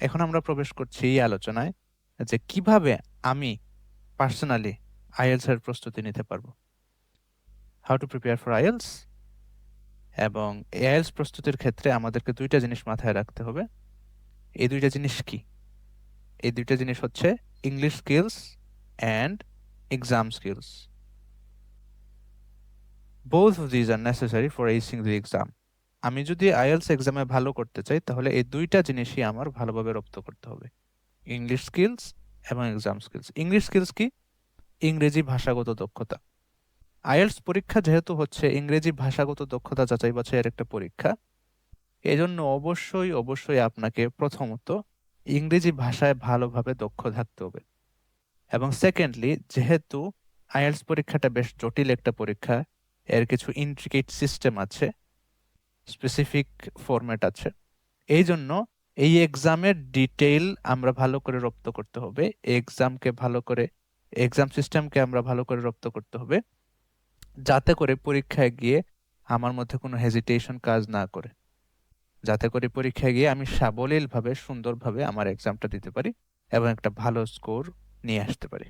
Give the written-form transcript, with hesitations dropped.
এখন আমরা প্রবেশ করছি এই আলোচনায় যে কিভাবে আমি পার্সোনালি আইএলস এর প্রস্তুতি নিতে পারবো। How to prepare for IELTS. এবং আইএলস প্রস্তুতির ক্ষেত্রে আমাদেরকে দুইটা জিনিস মাথায় রাখতে হবে। এই দুইটা জিনিস কি? এই দুইটা জিনিস হচ্ছে English skills and exam skills. Both of these are necessary for acing the exam. আমি যদি আইএলস এক্সামে ভালো করতে চাই তাহলে এই দুইটা জিনিসই আমার ভালোভাবে রপ্ত করতে হবে, ইংলিশ স্কিলস এবং এক্সাম স্কিলস। ইংলিশ স্কিলস কি? ইংরেজি ভাষাগত দক্ষতা। আইএলস পরীক্ষা যেহেতু হচ্ছে ইংরেজি ভাষাগত দক্ষতা যাচাই বাছাইয়ের একটা পরীক্ষা, এজন্য অবশ্যই অবশ্যই আপনাকে প্রথমত ইংরেজি ভাষায় ভালোভাবে দক্ষ থাকতে হবে। এবং সেকেন্ডলি, যেহেতু আইএলস পরীক্ষাটা বেশ জটিল একটা পরীক্ষা, এর কিছু ইন্ট্রিকেট সিস্টেম আছে, স্পেসিফিক ফরম্যাট আছে, এই জন্য এই এক্সামের ডিটেইল আমরা ভালো করে রপ্ত করতে হবে। এক্সাম সিস্টেমকে আমরা ভালো করে রপ্ত করতে হবে, যাতে করে পরীক্ষায় গিয়ে আমার মধ্যে কোনো হেজিটেশন কাজ না করে, যাতে করে পরীক্ষায় গিয়ে আমি সাবলীলভাবে সুন্দরভাবে আমার এক্সামটা দিতে পারি এবং একটা ভালো স্কোর নিয়ে আসতে পারি।